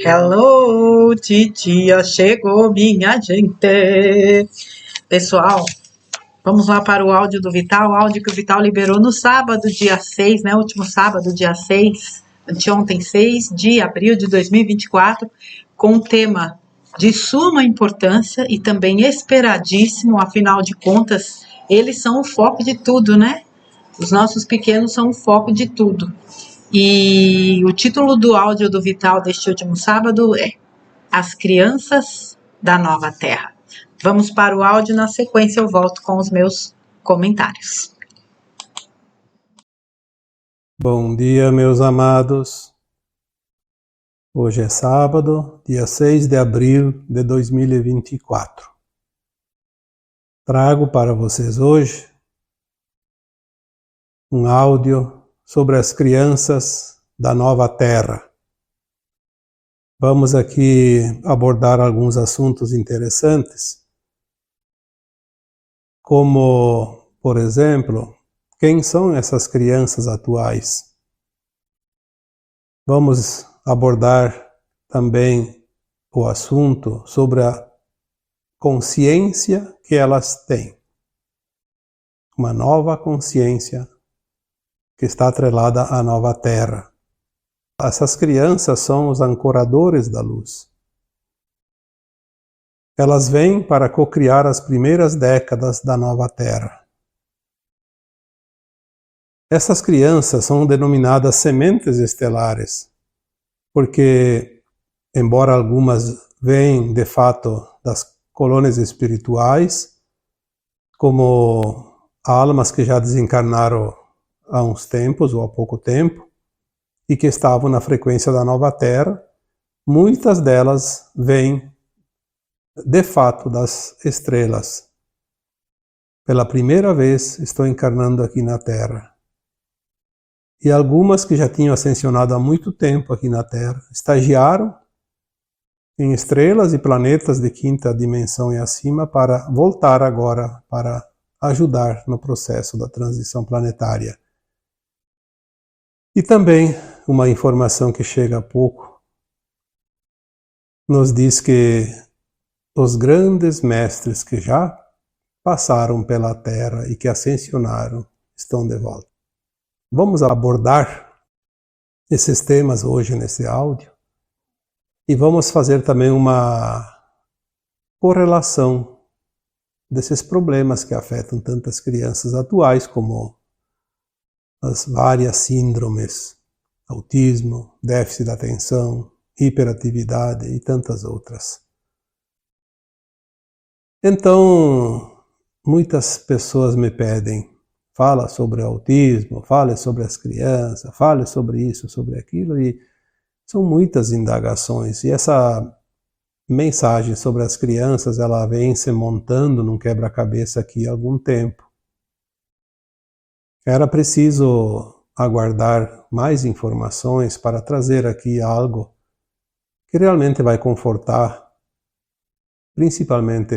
Hello, titia chegou, minha gente. Pessoal, vamos lá para o áudio do Vital, o áudio que o Vital liberou no sábado, dia 6, né? Último sábado, dia 6, anteontem, 6 de abril de 2024, com um tema de suma importância e também esperadíssimo, afinal de contas, eles são o foco de tudo, né? Os nossos pequenos são o foco de tudo. E o título do áudio do Vital deste último sábado é As Crianças da Nova Terra. Vamos para o áudio, na sequência eu volto com os meus comentários. Bom dia, meus amados. Hoje é sábado, dia 6 de abril de 2024. Trago para vocês hoje um áudio sobre as crianças da Nova Terra. Vamos aqui abordar alguns assuntos interessantes, como, por exemplo, quem são essas crianças atuais? Vamos abordar também o assunto sobre a consciência que elas têm. Uma nova consciência que está atrelada à nova terra. Essas crianças são os ancoradores da luz. Elas vêm para cocriar as primeiras décadas da nova terra. Essas crianças são denominadas sementes estelares, porque, embora algumas venham de fato das colônias espirituais, como almas que já desencarnaram há uns tempos ou há pouco tempo, e que estavam na frequência da nova Terra, muitas delas vêm de fato das estrelas. Pela primeira vez estão encarnando aqui na Terra. E algumas que já tinham ascensionado há muito tempo aqui na Terra, estagiaram em estrelas e planetas de quinta dimensão e acima para voltar agora para ajudar no processo da transição planetária. E também uma informação que chega há pouco nos diz que os grandes mestres que já passaram pela Terra e que ascensionaram estão de volta. Vamos abordar esses temas hoje nesse áudio e vamos fazer também uma correlação desses problemas que afetam tantas crianças atuais como as várias síndromes, autismo, déficit da atenção, hiperatividade e tantas outras. Então, muitas pessoas me pedem, fala sobre autismo, fale sobre as crianças, fale sobre isso, sobre aquilo, e são muitas indagações. E essa mensagem sobre as crianças, ela vem se montando num quebra-cabeça aqui há algum tempo. Era preciso aguardar mais informações para trazer aqui algo que realmente vai confortar, principalmente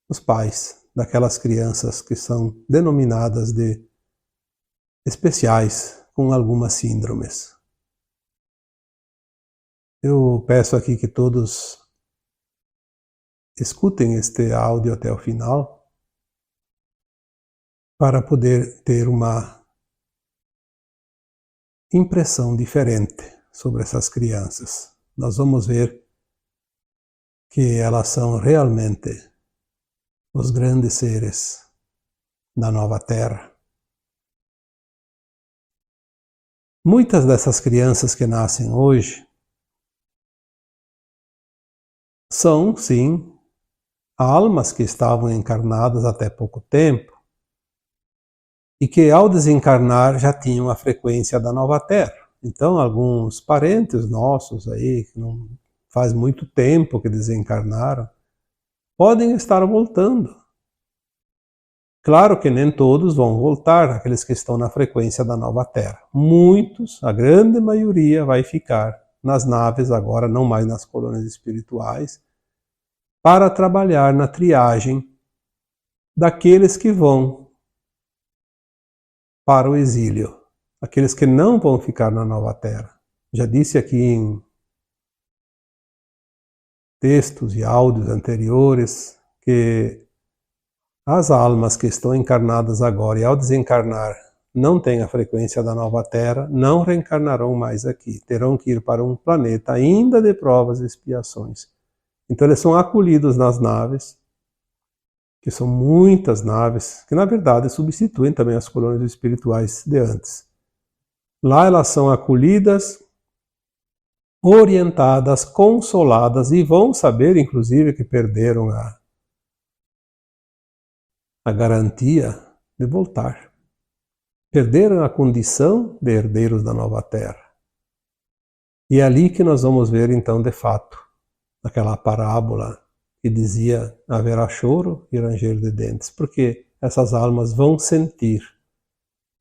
os pais daquelas crianças que são denominadas de especiais com algumas síndromes. Eu peço aqui que todos escutem este áudio até o final para poder ter uma impressão diferente sobre essas crianças. Nós vamos ver que elas são realmente os grandes seres da nova Terra. Muitas dessas crianças que nascem hoje são, sim, almas que estavam encarnadas até pouco tempo e que ao desencarnar já tinham a frequência da nova Terra. Então, alguns parentes nossos aí, que não faz muito tempo que desencarnaram, podem estar voltando. Claro que nem todos vão voltar, aqueles que estão na frequência da nova Terra. Muitos, a grande maioria, vai ficar nas naves agora, não mais nas colônias espirituais, para trabalhar na triagem daqueles que vão para o exílio, aqueles que não vão ficar na nova Terra. Já disse aqui em textos e áudios anteriores que as almas que estão encarnadas agora e ao desencarnar não têm a frequência da nova Terra, não reencarnarão mais aqui. Terão que ir para um planeta ainda de provas e expiações. Então eles são acolhidos nas naves, que são muitas naves, que na verdade substituem também as colônias espirituais de antes. Lá elas são acolhidas, orientadas, consoladas e vão saber, inclusive, que perderam a garantia de voltar. Perderam a condição de herdeiros da nova terra. E é ali que nós vamos ver, então, de fato, aquela parábola que dizia haverá choro e ranger de dentes, porque essas almas vão sentir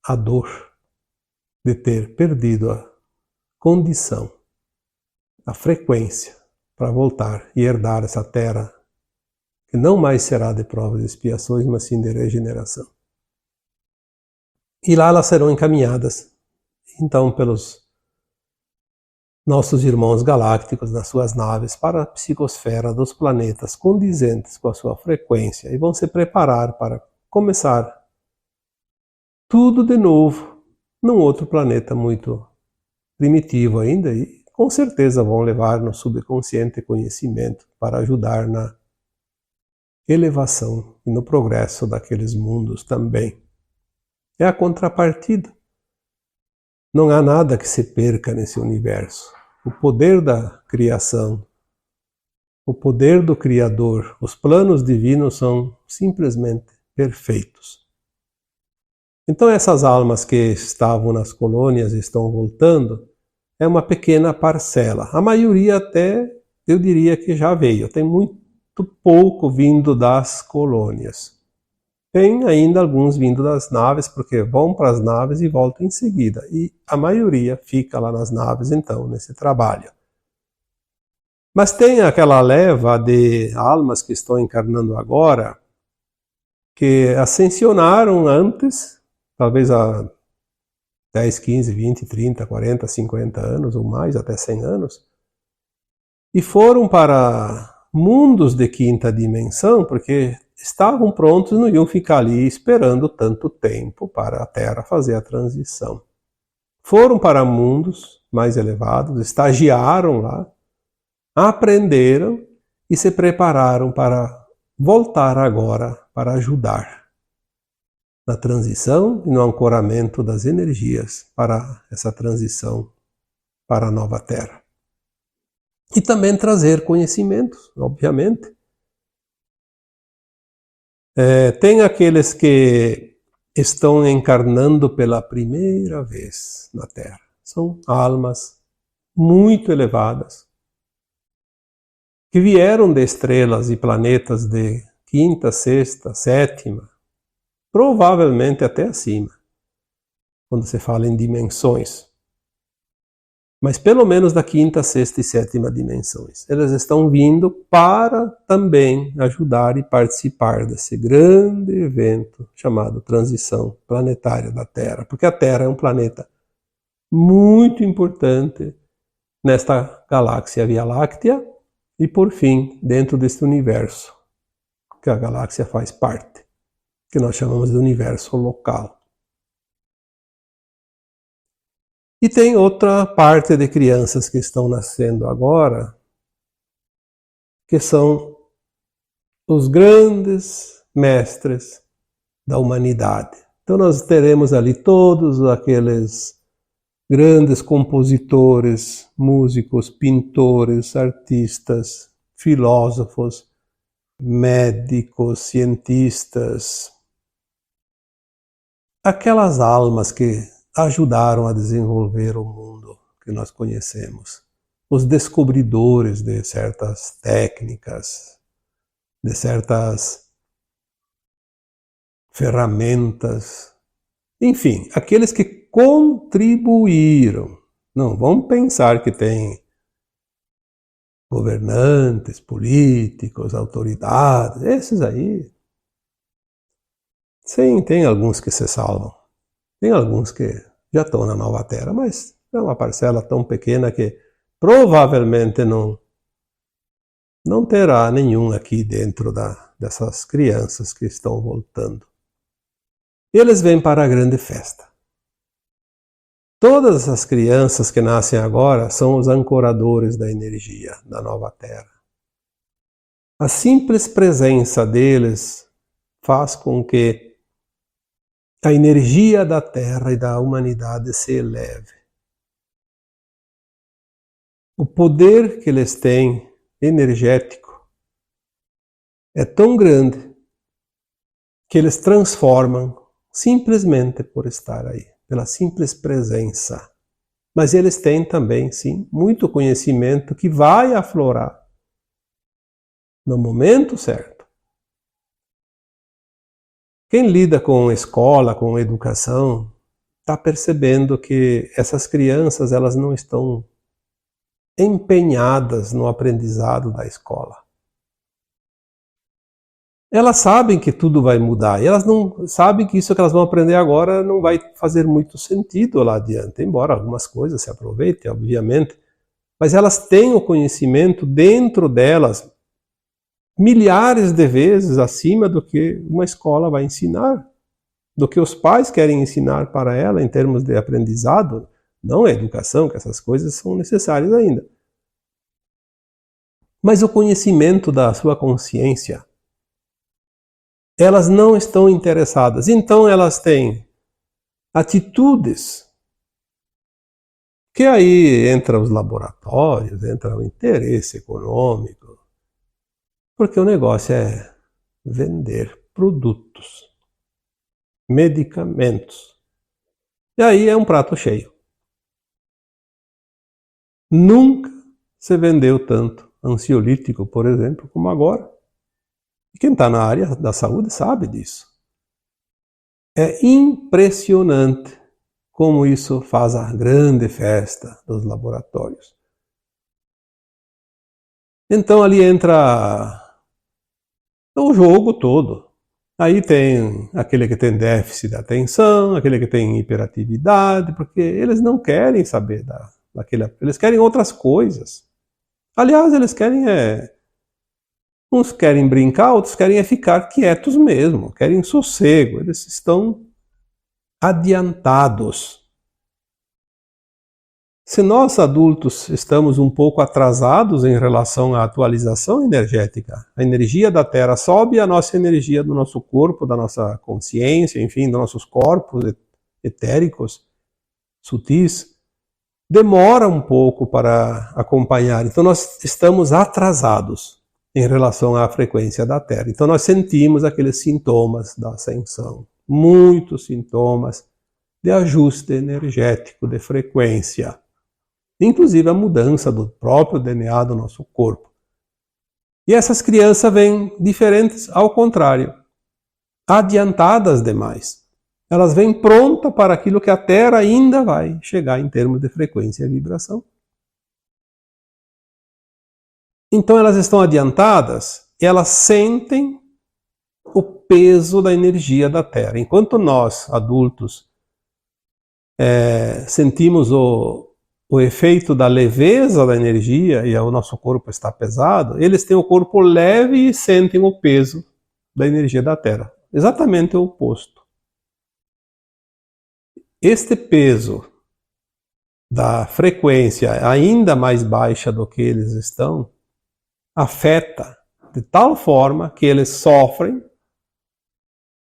a dor de ter perdido a condição, a frequência para voltar e herdar essa terra que não mais será de provas e expiações, mas sim de regeneração. E lá elas serão encaminhadas, então, pelos nossos irmãos galácticos nas suas naves para a psicosfera dos planetas condizentes com a sua frequência e vão se preparar para começar tudo de novo num outro planeta muito primitivo ainda e com certeza vão levar no subconsciente conhecimento para ajudar na elevação e no progresso daqueles mundos também. É a contrapartida. Não há nada que se perca nesse universo. O poder da criação, o poder do Criador, os planos divinos são simplesmente perfeitos. Então essas almas que estavam nas colônias e estão voltando, é uma pequena parcela. A maioria até, eu diria que já veio. Tem muito pouco vindo das colônias. Tem ainda alguns vindo das naves, porque vão para as naves e voltam em seguida. E a maioria fica lá nas naves, então, nesse trabalho. Mas tem aquela leva de almas que estão encarnando agora, que ascensionaram antes, talvez há 10, 15, 20, 30, 40, 50 anos, ou mais, até 100 anos, e foram para mundos de quinta dimensão, porque estavam prontos e não iam ficar ali esperando tanto tempo para a Terra fazer a transição. Foram para mundos mais elevados, estagiaram lá, aprenderam e se prepararam para voltar agora para ajudar na transição e no ancoramento das energias para essa transição para a nova Terra. E também trazer conhecimentos, obviamente. Tem aqueles que estão encarnando pela primeira vez na Terra. São almas muito elevadas, que vieram de estrelas e planetas de quinta, sexta, sétima, provavelmente até acima, quando se fala em dimensões. Mas pelo menos da quinta, sexta e sétima dimensões. Elas estão vindo para também ajudar e participar desse grande evento chamado Transição Planetária da Terra. Porque a Terra é um planeta muito importante nesta galáxia Via Láctea e, por fim, dentro deste universo que a galáxia faz parte, que nós chamamos de universo local. E tem outra parte de crianças que estão nascendo agora, que são os grandes mestres da humanidade. Então nós teremos ali todos aqueles grandes compositores, músicos, pintores, artistas, filósofos, médicos, cientistas, aquelas almas que ajudaram a desenvolver o mundo que nós conhecemos. Os descobridores de certas técnicas, de certas ferramentas, enfim, aqueles que contribuíram. Não vamos pensar que tem governantes, políticos, autoridades, esses aí. Sim, tem alguns que se salvam. Tem alguns que já estão na nova Terra, mas é uma parcela tão pequena que provavelmente não não terá nenhum aqui dentro dessas crianças que estão voltando. Eles vêm para a grande festa. Todas as crianças que nascem agora são os ancoradores da energia da nova Terra. A simples presença deles faz com que a energia da Terra e da humanidade se eleve. O poder que eles têm, energético, é tão grande que eles transformam simplesmente por estar aí, pela simples presença. Mas eles têm também, sim, muito conhecimento que vai aflorar no momento certo. Quem lida com escola, com educação, está percebendo que essas crianças elas não estão empenhadas no aprendizado da escola. Elas sabem que tudo vai mudar, e elas não sabem que isso que elas vão aprender agora não vai fazer muito sentido lá adiante, embora algumas coisas se aproveitem, obviamente, mas elas têm o conhecimento dentro delas milhares de vezes acima do que uma escola vai ensinar, do que os pais querem ensinar para ela em termos de aprendizado, não a educação, que essas coisas são necessárias ainda. Mas o conhecimento da sua consciência, elas não estão interessadas. Então elas têm atitudes que aí entra os laboratórios, entra o interesse econômico, porque o negócio é vender produtos, medicamentos. E aí é um prato cheio. Nunca se vendeu tanto ansiolítico, por exemplo, como agora. E quem está na área da saúde sabe disso. É impressionante como isso faz a grande festa dos laboratórios. Então ali entra o jogo todo. Aí tem aquele que tem déficit de atenção, aquele que tem hiperatividade, porque eles não querem saber daquela, eles querem outras coisas. Aliás, eles querem uns querem brincar, outros querem ficar quietos mesmo, querem sossego, eles estão adiantados. Se nós adultos estamos um pouco atrasados em relação à atualização energética, a energia da Terra sobe, a nossa energia do nosso corpo, da nossa consciência, enfim, dos nossos corpos etéricos, sutis, demora um pouco para acompanhar. Então nós estamos atrasados em relação à frequência da Terra. Então nós sentimos aqueles sintomas da ascensão, muitos sintomas de ajuste energético, de frequência. Inclusive a mudança do próprio DNA do nosso corpo. E essas crianças vêm diferentes, ao contrário, adiantadas demais. Elas vêm prontas para aquilo que a Terra ainda vai chegar em termos de frequência e vibração. Então elas estão adiantadas, elas sentem o peso da energia da Terra. Enquanto nós, adultos, sentimos o efeito da leveza da energia e o nosso corpo está pesado, eles têm o corpo leve e sentem o peso da energia da Terra. Exatamente o oposto. Este peso da frequência ainda mais baixa do que eles estão, afeta de tal forma que eles sofrem.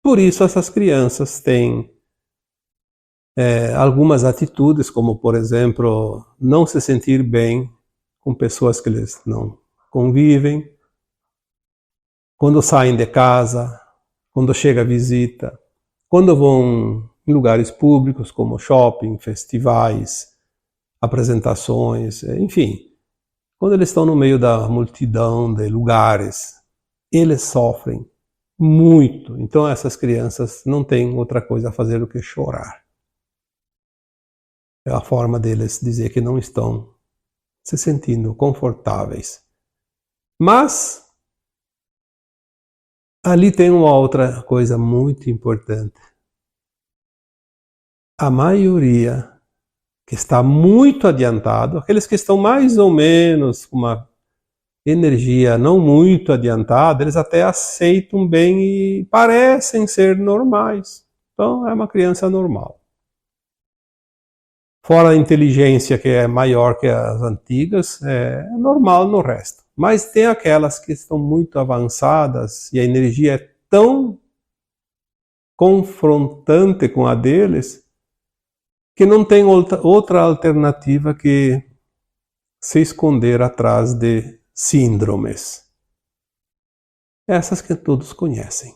Por isso essas crianças têm algumas atitudes, como por exemplo, não se sentir bem com pessoas que eles não convivem, quando saem de casa, quando chega a visita, quando vão em lugares públicos como shopping, festivais, apresentações, enfim, quando eles estão no meio da multidão de lugares, eles sofrem muito. Então essas crianças não têm outra coisa a fazer do que chorar. É a forma deles dizer que não estão se sentindo confortáveis. Mas ali tem uma outra coisa muito importante. A maioria que está muito adiantado, aqueles que estão mais ou menos com uma energia não muito adiantada, eles até aceitam bem e parecem ser normais. Então é uma criança normal. Fora a inteligência que é maior que as antigas, é normal no resto. Mas tem aquelas que estão muito avançadas e a energia é tão confrontante com a deles que não tem outra alternativa que se esconder atrás de síndromes. Essas que todos conhecem.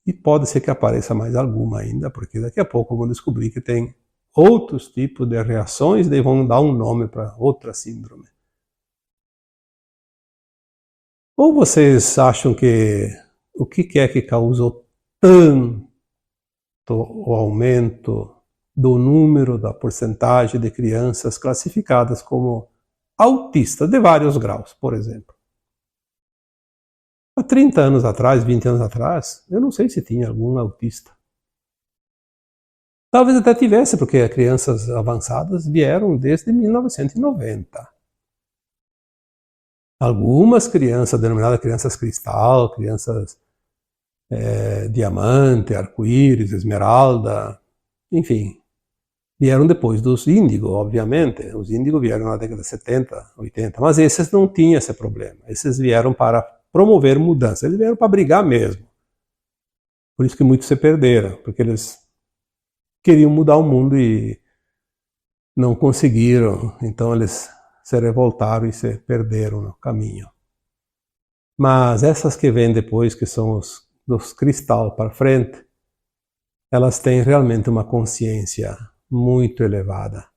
E pode ser que apareça mais alguma ainda, porque daqui a pouco vão descobrir que tem outros tipos de reações, daí vão dar um nome para outra síndrome. Ou vocês acham que o que é que causou tanto o aumento do número, da porcentagem de crianças classificadas como autistas de vários graus, por exemplo? Há 30 anos atrás, 20 anos atrás, eu não sei se tinha algum autista. Talvez até tivesse, porque as crianças avançadas vieram desde 1990. Algumas crianças, denominadas crianças cristal, crianças diamante, arco-íris, esmeralda, enfim, vieram depois dos índigo, obviamente. Os índigo vieram na década de 70, 80, mas esses não tinham esse problema. Esses vieram para promover mudança, eles vieram para brigar mesmo. Por isso que muitos se perderam, porque eles queriam mudar o mundo e não conseguiram, então eles se revoltaram e se perderam no caminho. Mas essas que vêm depois, que são os dos cristal para frente, elas têm realmente uma consciência muito elevada.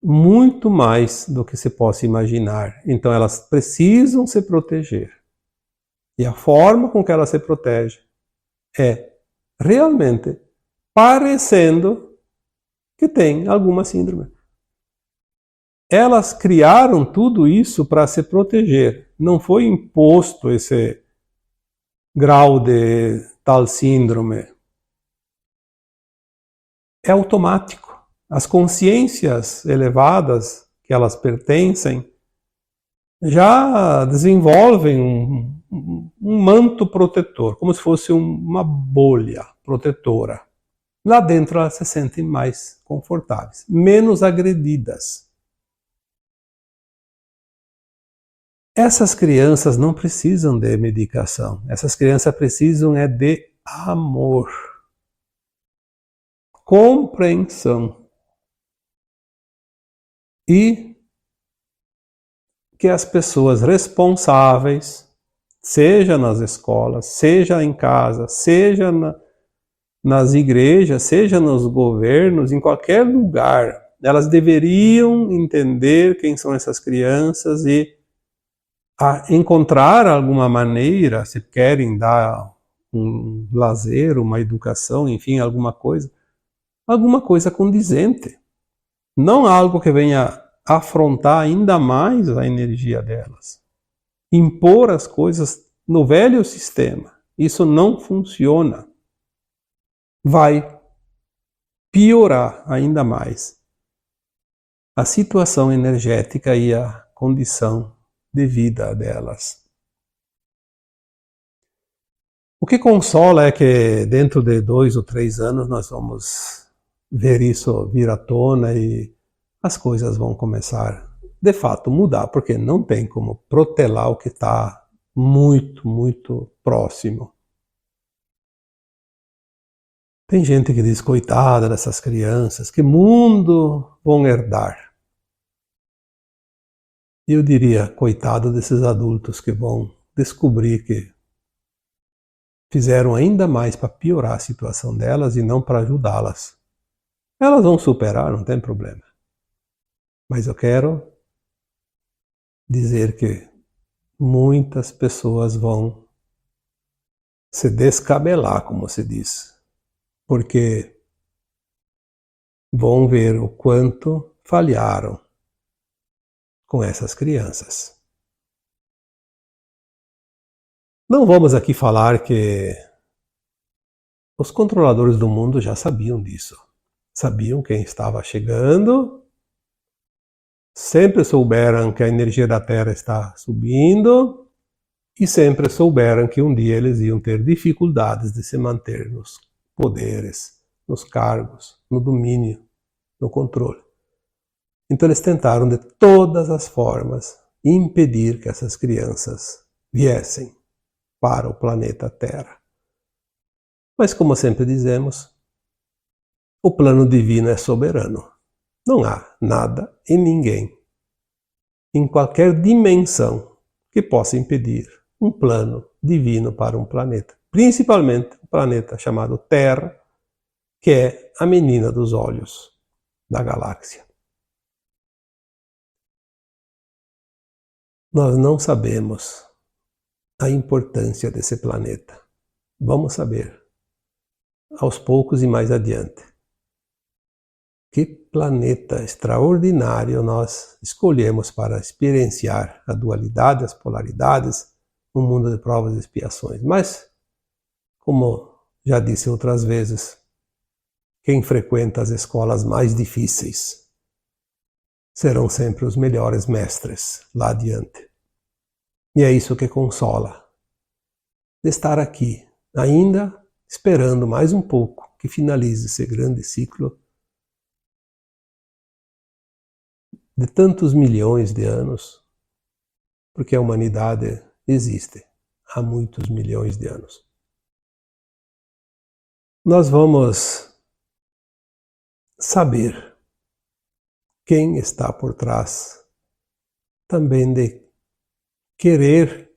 Muito mais do que se possa imaginar. Então elas precisam se proteger. E a forma com que elas se protegem é realmente parecendo que tem alguma síndrome. Elas criaram tudo isso para se proteger. Não foi imposto esse grau de tal síndrome. É automático. As consciências elevadas que elas pertencem já desenvolvem um manto protetor, como se fosse uma bolha protetora. Lá dentro elas se sentem mais confortáveis, menos agredidas. Essas crianças não precisam de medicação. Essas crianças precisam de amor, compreensão e que as pessoas responsáveis, seja nas escolas, seja em casa, seja nas igrejas, seja nos governos, em qualquer lugar, elas deveriam entender quem são essas crianças e encontrar alguma maneira, se querem dar um lazer, uma educação, enfim, alguma coisa condizente. Não algo que venha afrontar ainda mais a energia delas. Impor as coisas no velho sistema. Isso não funciona. Vai piorar ainda mais a situação energética e a condição de vida delas. O que consola é que dentro de 2 ou 3 anos nós vamos ver isso vir à tona e as coisas vão começar, de fato, mudar, porque não tem como protelar o que está muito, muito próximo. Tem gente que diz, coitada dessas crianças, que mundo vão herdar? Eu diria, coitado desses adultos que vão descobrir que fizeram ainda mais para piorar a situação delas e não para ajudá-las. Elas vão superar, não tem problema. Mas eu quero dizer que muitas pessoas vão se descabelar, como se diz, porque vão ver o quanto falharam com essas crianças. Não vamos aqui falar que os controladores do mundo já sabiam disso. Sabiam quem estava chegando sempre souberam que a energia da Terra está subindo e sempre souberam que um dia eles iam ter dificuldades de se manter nos poderes, nos cargos, no domínio, no controle. Então eles tentaram de todas as formas impedir que essas crianças viessem para o planeta Terra. Mas como sempre dizemos, o plano divino é soberano. Não há nada e ninguém, em qualquer dimensão, que possa impedir um plano divino para um planeta. Principalmente um planeta chamado Terra, que é a menina dos olhos da galáxia. Nós não sabemos a importância desse planeta. Vamos saber, aos poucos e mais adiante. Que planeta extraordinário nós escolhemos para experienciar a dualidade, as polaridades, no mundo de provas e expiações. Mas, como já disse outras vezes, quem frequenta as escolas mais difíceis serão sempre os melhores mestres lá adiante. E é isso que consola, de estar aqui, ainda esperando mais um pouco que finalize esse grande ciclo de tantos milhões de anos, porque a humanidade existe há muitos milhões de anos. Nós vamos saber quem está por trás também de querer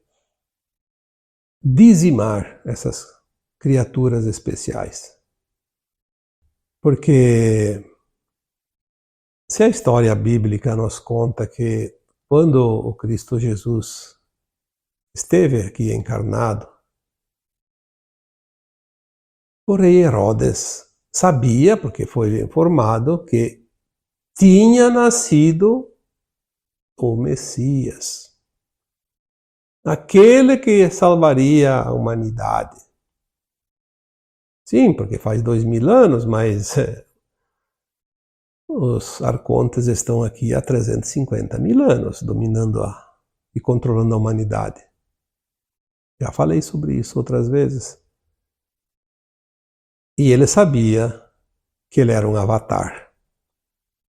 dizimar essas criaturas especiais. Porque se a história bíblica nos conta que quando o Cristo Jesus esteve aqui encarnado, o rei Herodes sabia, porque foi informado, que tinha nascido o Messias, aquele que salvaria a humanidade. Sim, porque faz 2000 anos, mas os arcontes estão aqui há 350 mil anos, dominando e controlando a humanidade. Já falei sobre isso outras vezes. E ele sabia que ele era um avatar.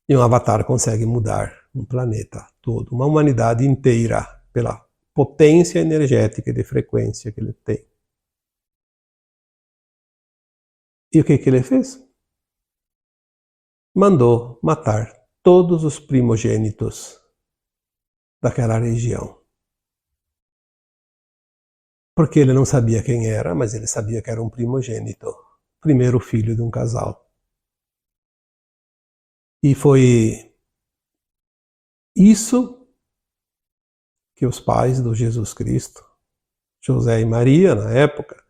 E um avatar consegue mudar um planeta todo, uma humanidade inteira, pela potência energética e de frequência que ele tem. E o que ele fez? Mandou matar todos os primogênitos daquela região. Porque ele não sabia quem era, mas ele sabia que era um primogênito, primeiro filho de um casal. E foi isso que os pais do Jesus Cristo, José e Maria, na época,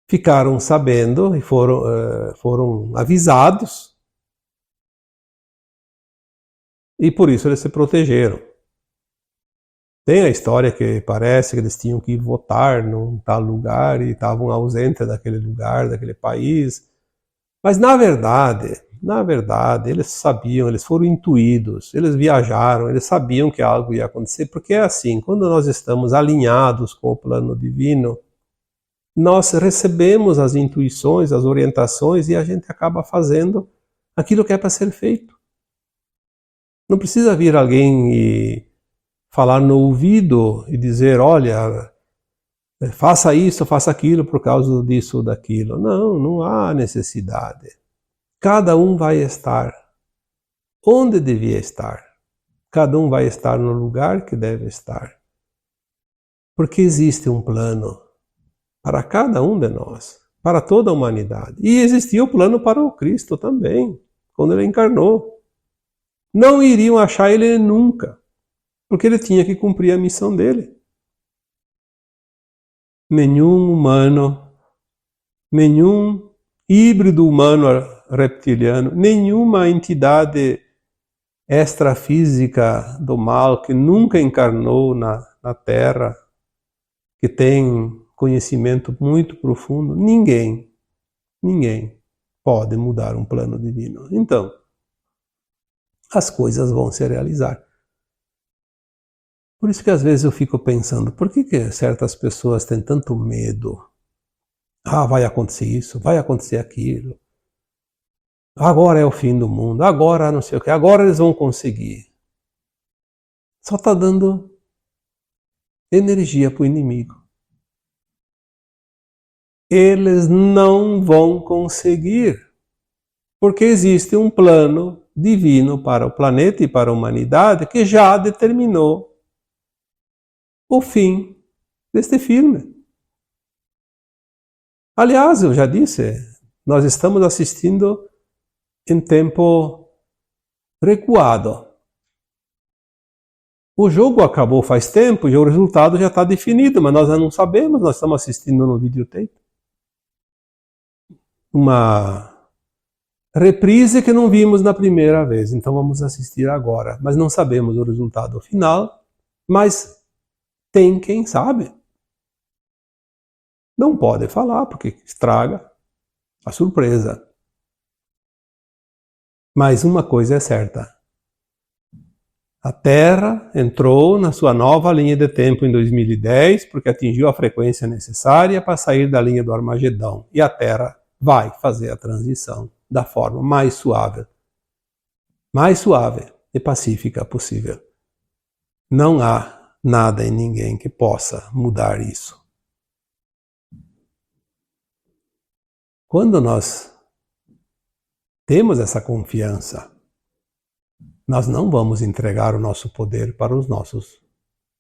ficaram sabendo e foram avisados. E por isso eles se protegeram. Tem a história que parece que eles tinham que votar num tal lugar e estavam ausentes daquele lugar, daquele país. Mas na verdade, eles sabiam, eles foram intuídos, eles viajaram, eles sabiam que algo ia acontecer, porque é assim, quando nós estamos alinhados com o plano divino, nós recebemos as intuições, as orientações e a gente acaba fazendo aquilo que é para ser feito. Não precisa vir alguém e falar no ouvido e dizer, olha, faça isso, faça aquilo por causa disso ou daquilo. Não, não há necessidade. Cada um vai estar onde devia estar. Cada um vai estar no lugar que deve estar. Porque existe um plano para cada um de nós, para toda a humanidade. E existia o plano para o Cristo também, quando ele encarnou. Não iriam achar ele nunca, porque ele tinha que cumprir a missão dele. Nenhum humano, nenhum híbrido humano reptiliano, nenhuma entidade extrafísica do mal que nunca encarnou na Terra, que tem conhecimento muito profundo, ninguém pode mudar um plano divino. Então, as coisas vão se realizar. Por isso que às vezes eu fico pensando, por que certas pessoas têm tanto medo? Ah, vai acontecer isso, vai acontecer aquilo. Agora é o fim do mundo, agora não sei o que, agora eles vão conseguir. Só está dando energia para o inimigo. Eles não vão conseguir, porque existe um plano divino para o planeta e para a humanidade que já determinou o fim deste filme. Aliás, eu já disse, nós estamos assistindo em tempo recuado. O jogo acabou faz tempo e o resultado já está definido, mas nós não sabemos, nós estamos assistindo no videotape. Uma reprise que não vimos na primeira vez, então vamos assistir agora. Mas não sabemos o resultado final, mas tem quem sabe. Não pode falar, porque estraga a surpresa. Mas uma coisa é certa. A Terra entrou na sua nova linha de tempo em 2010, porque atingiu a frequência necessária para sair da linha do Armagedão. E a Terra vai fazer a transição da forma mais suave e pacífica possível. Não há nada em ninguém que possa mudar isso. Quando nós temos essa confiança, nós não vamos entregar o nosso poder para os nossos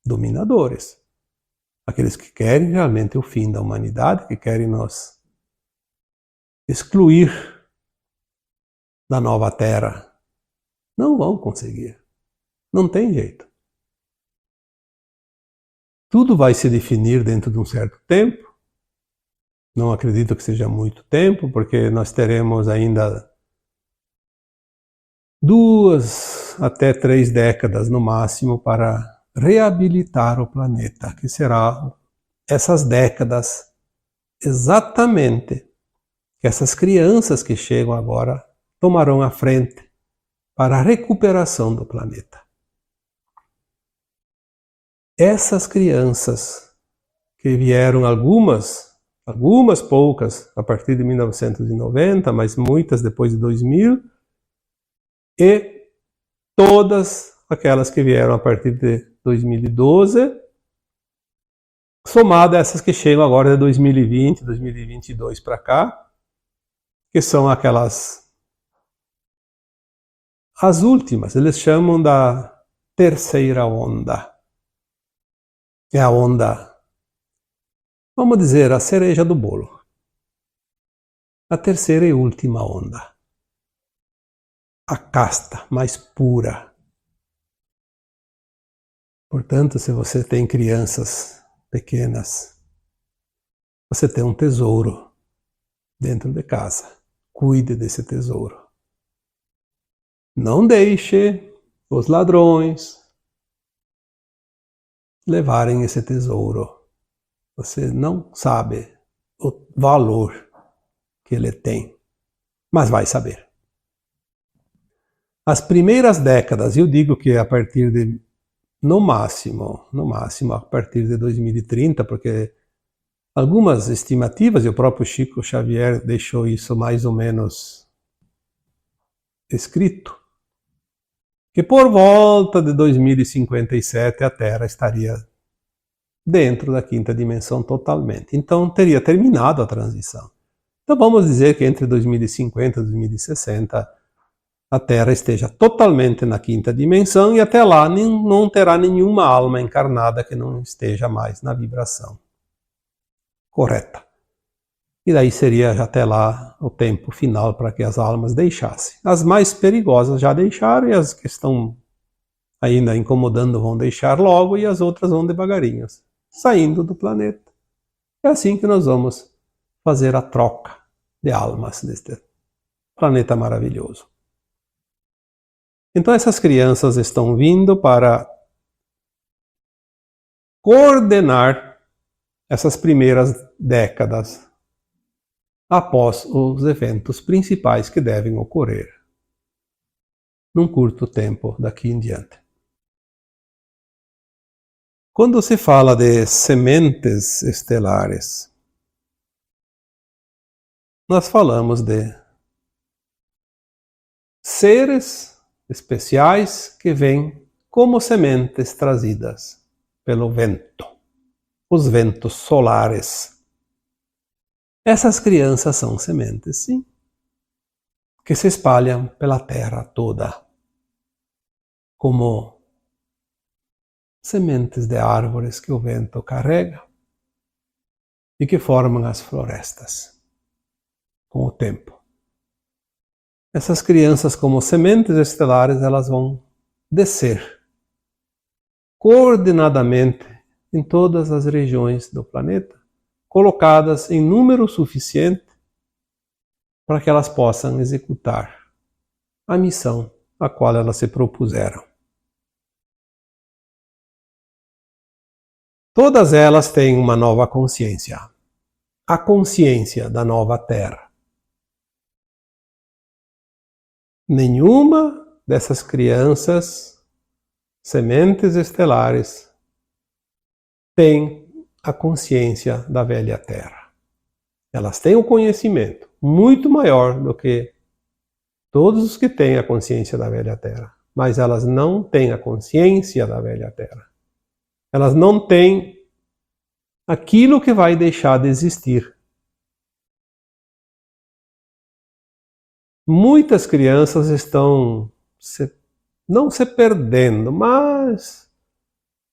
dominadores. Aqueles que querem realmente o fim da humanidade, que querem nos excluir da nova terra, não vão conseguir. Não tem jeito. Tudo vai se definir dentro de um certo tempo. Não acredito que seja muito tempo, porque nós teremos ainda 2 até 3 décadas no máximo para reabilitar o planeta, que será essas décadas exatamente que essas crianças que chegam agora tomarão a frente para a recuperação do planeta. Essas crianças que vieram algumas poucas a partir de 1990, mas muitas depois de 2000, e todas aquelas que vieram a partir de 2012, somado a essas que chegam agora de 2020, 2022 para cá, que são as últimas, eles chamam da terceira onda. É a onda, vamos dizer, a cereja do bolo. A terceira e última onda. A casta mais pura. Portanto, se você tem crianças pequenas, você tem um tesouro dentro de casa. Cuide desse tesouro. Não deixe os ladrões levarem esse tesouro. Você não sabe o valor que ele tem, mas vai saber. As primeiras décadas, eu digo que a partir de, no máximo, a partir de 2030, porque algumas estimativas, e o próprio Chico Xavier deixou isso mais ou menos escrito, que por volta de 2057 a Terra estaria dentro da quinta dimensão totalmente. Então teria terminado a transição. Então vamos dizer que entre 2050 e 2060 a Terra esteja totalmente na quinta dimensão e até lá não terá nenhuma alma encarnada que não esteja mais na vibração correta. E daí seria até lá o tempo final para que as almas deixassem. As mais perigosas já deixaram e as que estão ainda incomodando vão deixar logo e as outras vão devagarinho, saindo do planeta. É assim que nós vamos fazer a troca de almas deste planeta maravilhoso. Então essas crianças estão vindo para coordenar essas primeiras décadas após os eventos principais que devem ocorrer. num curto tempo daqui em diante. Quando se fala de sementes estelares, nós falamos de seres especiais que vêm como sementes trazidas pelo vento, os ventos solares. Essas crianças são sementes, sim, que se espalham pela terra toda, como sementes de árvores que o vento carrega e que formam as florestas com o tempo. Essas crianças, como sementes estelares, elas vão descer coordenadamente em todas as regiões do planeta, colocadas em número suficiente para que elas possam executar a missão a qual elas se propuseram. Todas elas têm uma nova consciência, a consciência da nova Terra. Nenhuma dessas crianças, sementes estelares, tem a consciência da velha Terra. Elas têm um conhecimento muito maior do que todos os que têm a consciência da velha Terra, mas elas não têm a consciência da velha Terra. Elas não têm aquilo que vai deixar de existir. Muitas crianças estão não se perdendo, mas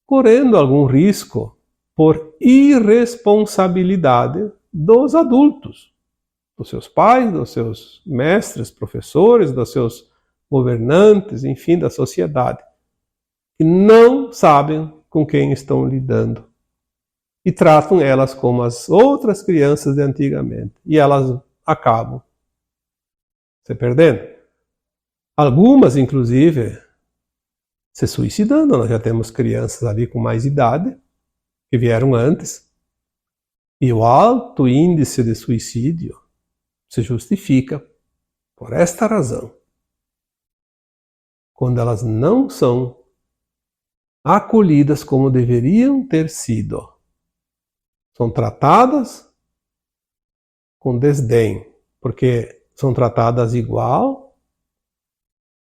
correndo algum risco por irresponsabilidade dos adultos, dos seus pais, dos seus mestres, professores, dos seus governantes, enfim, da sociedade, que não sabem com quem estão lidando e tratam elas como as outras crianças de antigamente, e elas acabam se perdendo. Algumas, inclusive, se suicidando. Nós já temos crianças ali com mais idade, que vieram antes, e o alto índice de suicídio se justifica por esta razão. Quando elas não são acolhidas como deveriam ter sido, são tratadas com desdém, porque são tratadas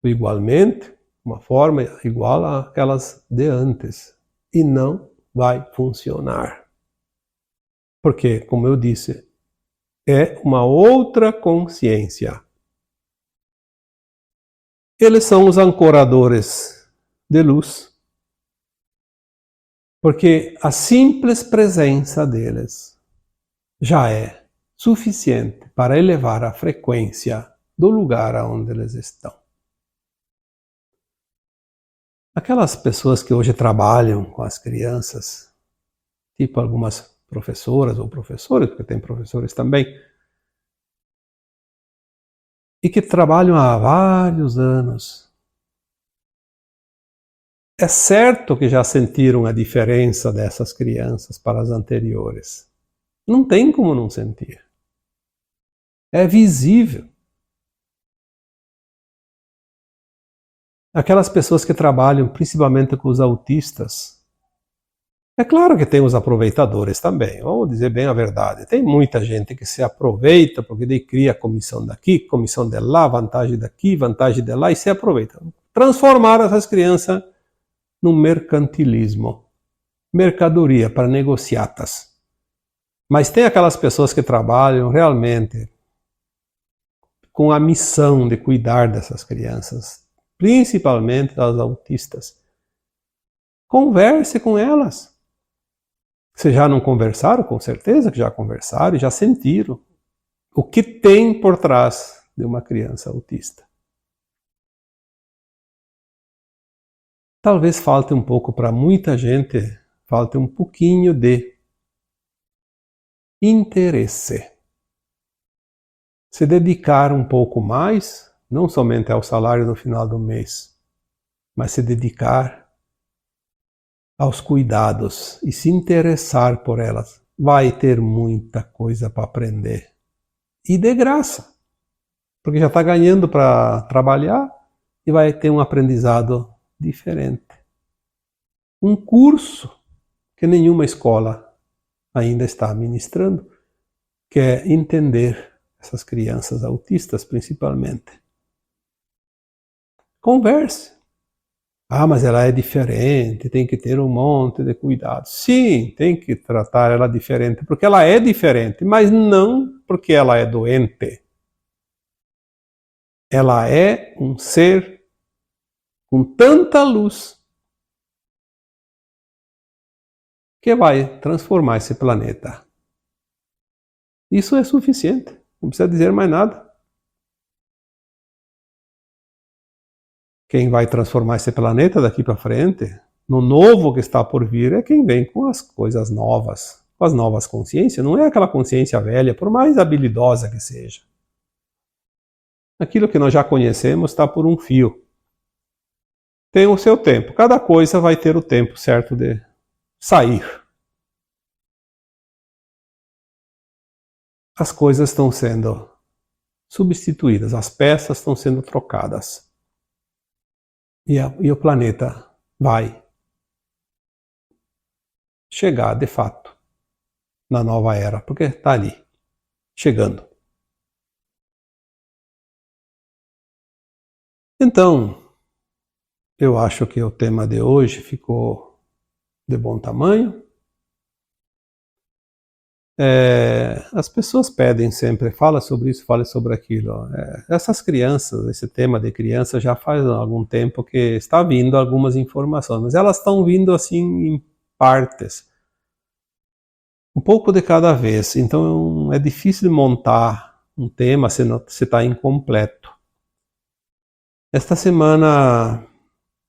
igualmente, uma forma igual àquelas de antes, e não vai funcionar. Porque, como eu disse, é uma outra consciência. Eles são os ancoradores de luz, porque a simples presença deles já é suficiente para elevar a frequência do lugar onde eles estão. Aquelas pessoas que hoje trabalham com as crianças, tipo algumas professoras ou professores, porque tem professores também, e que trabalham há vários anos, é certo que já sentiram a diferença dessas crianças para as anteriores. Não tem como não sentir. É visível. Aquelas pessoas que trabalham principalmente com os autistas, é claro que tem os aproveitadores também, vamos dizer bem a verdade. Tem muita gente que se aproveita porque daí cria comissão daqui, comissão de lá, vantagem daqui, vantagem de lá, e se aproveita. Transformar essas crianças num mercantilismo, mercadoria para negociatas. Mas tem aquelas pessoas que trabalham realmente com a missão de cuidar dessas crianças, principalmente das autistas. Converse com elas. Se já não conversaram, com certeza que já conversaram e já sentiram o que tem por trás de uma criança autista. Talvez falte um pouco para muita gente, falte um pouquinho de interesse. Se dedicar um pouco mais, não somente ao salário no final do mês, mas se dedicar aos cuidados e se interessar por elas. Vai ter muita coisa para aprender. E de graça. Porque já está ganhando para trabalhar e vai ter um aprendizado diferente. Um curso que nenhuma escola ainda está ministrando, que é entender essas crianças autistas principalmente. Converse. Ah, mas ela é diferente, tem que ter um monte de cuidado. Sim, tem que tratar ela diferente, porque ela é diferente, mas não porque ela é doente. Ela é um ser com tanta luz que vai transformar esse planeta. Isso é suficiente, não precisa dizer mais nada. Quem vai transformar esse planeta daqui para frente, no novo que está por vir, é quem vem com as coisas novas, com as novas consciências. Não é aquela consciência velha, por mais habilidosa que seja. Aquilo que nós já conhecemos está por um fio. Tem o seu tempo. Cada coisa vai ter o tempo certo de sair. As coisas estão sendo substituídas, as peças estão sendo trocadas. E o planeta vai chegar, de fato, na nova era, porque está ali, chegando. Então, eu acho que o tema de hoje ficou de bom tamanho. As pessoas pedem sempre, fala sobre isso, fala sobre aquilo. Essas crianças, esse tema de criança já faz algum tempo que está vindo algumas informações, mas elas estão vindo assim em partes, um pouco de cada vez. Então é difícil montar um tema se está incompleto. Esta semana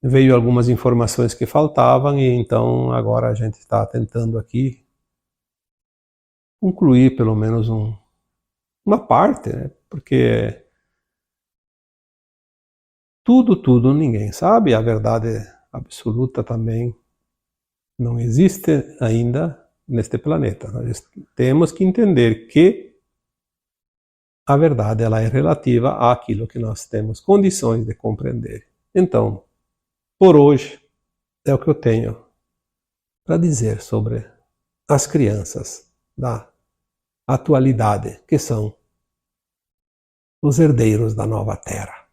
veio algumas informações que faltavam e então agora a gente está tentando aqui concluir pelo menos uma parte, né? Porque tudo ninguém sabe, a verdade absoluta também não existe ainda neste planeta. Nós temos que entender que a verdade ela é relativa àquilo que nós temos condições de compreender. Então, por hoje, é o que eu tenho para dizer sobre as crianças da atualidade, que são os herdeiros da nova terra.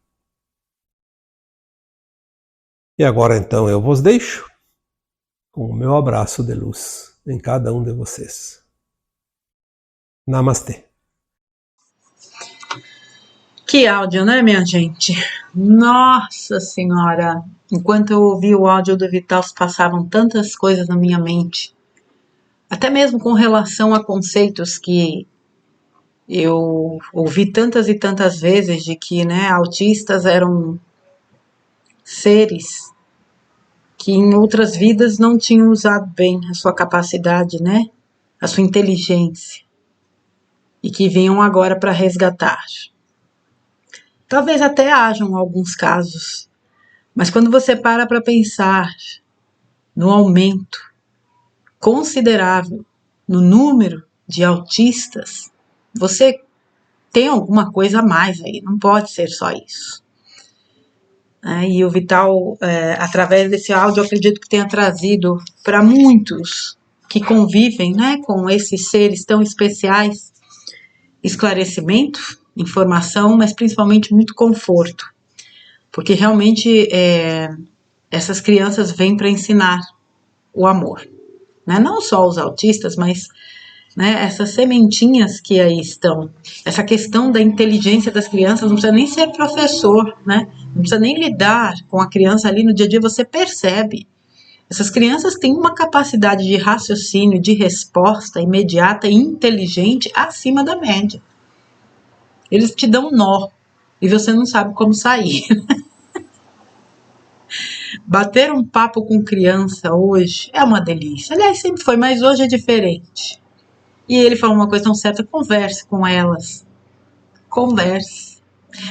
E agora então eu vos deixo com o meu abraço de luz em cada um de vocês. Namastê. Que áudio, né, minha gente? Nossa Senhora! Enquanto eu ouvi o áudio do Vital, passavam tantas coisas na minha mente. Até mesmo com relação a conceitos que eu ouvi tantas e tantas vezes de que, né, autistas eram seres que em outras vidas não tinham usado bem a sua capacidade, né, a sua inteligência, e que vinham agora para resgatar. Talvez até hajam alguns casos, mas quando você para pensar no aumento considerável no número de autistas, você tem alguma coisa a mais aí, não pode ser só isso. E o Vital, através desse áudio, eu acredito que tenha trazido para muitos que convivem, né, com esses seres tão especiais, esclarecimento, informação, mas principalmente muito conforto. Porque realmente essas crianças vêm para ensinar o amor. Né? Não só os autistas, mas, né, essas sementinhas que aí estão. Essa questão da inteligência das crianças, não precisa nem ser professor, né? Não precisa nem lidar com a criança ali no dia a dia, você percebe. Essas crianças têm uma capacidade de raciocínio, de resposta imediata e inteligente acima da média. Eles te dão um nó e você não sabe como sair. Bater um papo com criança hoje é uma delícia. Aliás, sempre foi, mas hoje é diferente. E ele falou uma coisa tão certa: converse com elas. Converse.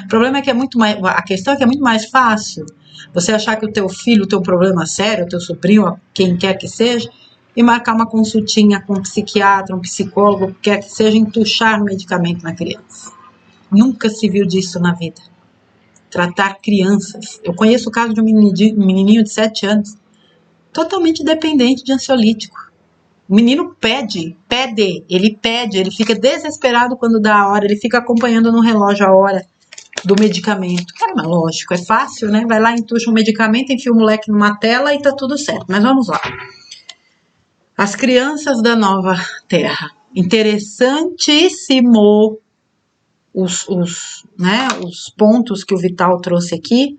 O problema é que é muito mais. A questão é que é muito mais fácil você achar que o teu filho tem um problema sério, o teu sobrinho, quem quer que seja, e marcar uma consultinha com um psiquiatra, um psicólogo, quer que seja, entuchar medicamento na criança. Nunca se viu disso na vida. tratar crianças. Eu conheço o caso de um menininho de 7 anos, totalmente dependente de ansiolítico. O menino ele fica desesperado quando dá a hora, ele fica acompanhando no relógio a hora do medicamento. Mas lógico, é fácil, né? Vai lá, entuxa um medicamento, enfia o moleque numa tela e tá tudo certo. Mas vamos lá. As crianças da nova terra. Interessantíssimo os pontos que o Vital trouxe aqui.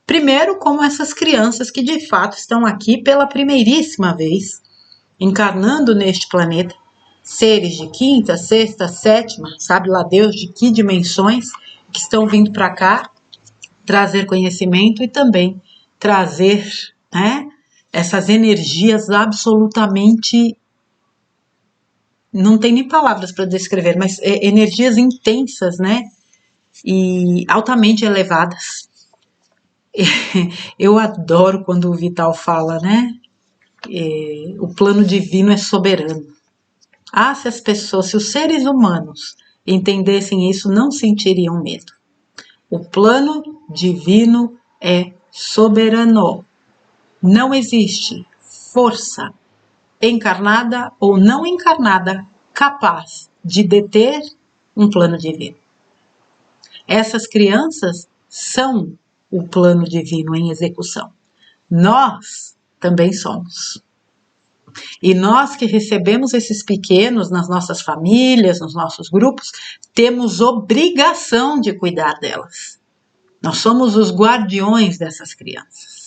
Primeiro, como essas crianças que de fato estão aqui pela primeiríssima vez, encarnando neste planeta, seres de quinta, sexta, sétima, sabe lá Deus de que dimensões, que estão vindo para cá trazer conhecimento e também trazer, né, essas energias absolutamente, não tem nem palavras para descrever, mas energias intensas, né, e altamente elevadas. Eu adoro quando o Vital fala, né, o plano divino é soberano. Se as pessoas, se os seres humanos entendessem isso, não sentiriam medo. O plano divino é soberano. Não existe força encarnada ou não encarnada capaz de deter um plano divino. Essas crianças são o plano divino em execução. Nós também somos. E nós que recebemos esses pequenos nas nossas famílias, nos nossos grupos, temos obrigação de cuidar delas. Nós somos os guardiões dessas crianças.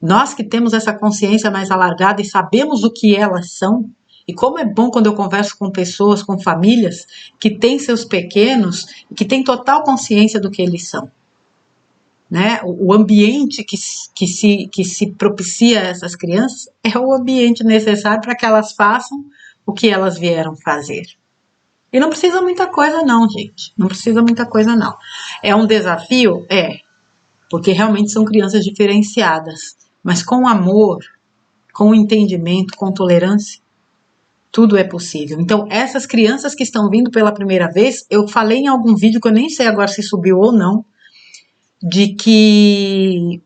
Nós que temos essa consciência mais alargada e sabemos o que elas são, e como é bom quando eu converso com pessoas, com famílias, que têm seus pequenos e que têm total consciência do que eles são. Né? O ambiente que se propicia a essas crianças é o ambiente necessário para que elas façam o que elas vieram fazer. E não precisa muita coisa não, gente. Não precisa muita coisa não. É um desafio? Porque realmente são crianças diferenciadas. Mas com amor, com entendimento, com tolerância, tudo é possível. Então, essas crianças que estão vindo pela primeira vez, eu falei em algum vídeo que eu nem sei agora se subiu ou não, de que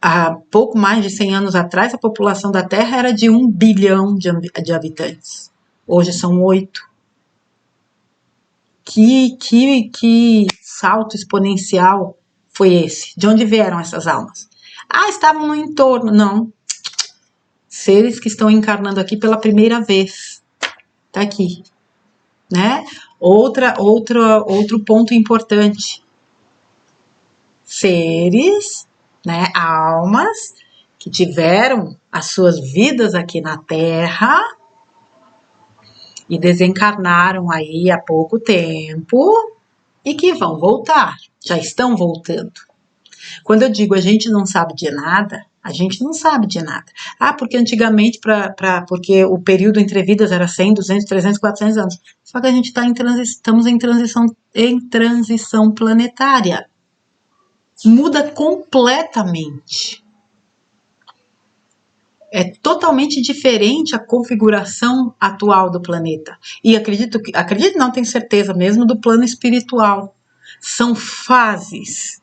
há pouco mais de 100 anos atrás, a população da Terra era de 1 bilhão de habitantes. Hoje são 8. Que salto exponencial foi esse? De onde vieram essas almas? Estavam no entorno. Não. Seres que estão encarnando aqui pela primeira vez. Tá aqui. Né? Outro ponto importante. Seres, né, almas que tiveram as suas vidas aqui na Terra e desencarnaram aí há pouco tempo e que vão voltar, já estão voltando. Quando eu digo a gente não sabe de nada, a gente não sabe de nada. Porque antigamente, porque o período entre vidas era 100, 200, 300, 400 anos. Só que a gente estamos em transição planetária. Muda completamente. É totalmente diferente a configuração atual do planeta. E acredito não, tenho certeza mesmo, do plano espiritual. São fases.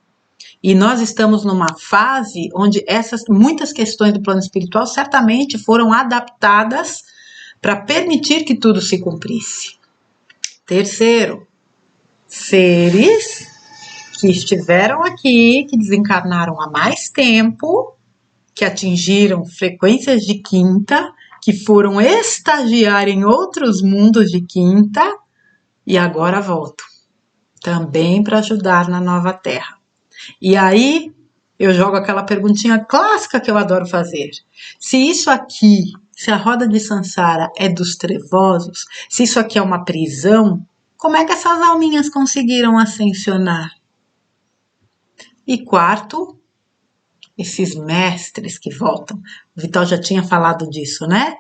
E nós estamos numa fase onde muitas questões do plano espiritual certamente foram adaptadas para permitir que tudo se cumprisse. Terceiro, seres que estiveram aqui, que desencarnaram há mais tempo, que atingiram frequências de quinta, que foram estagiar em outros mundos de quinta e agora voltam, também para ajudar na nova Terra. E aí eu jogo aquela perguntinha clássica que eu adoro fazer. Se isso aqui, se a roda de Sansara é dos trevosos, se isso aqui é uma prisão, como é que essas alminhas conseguiram ascensionar? E quarto, esses mestres que voltam. O Vital já tinha falado disso, né?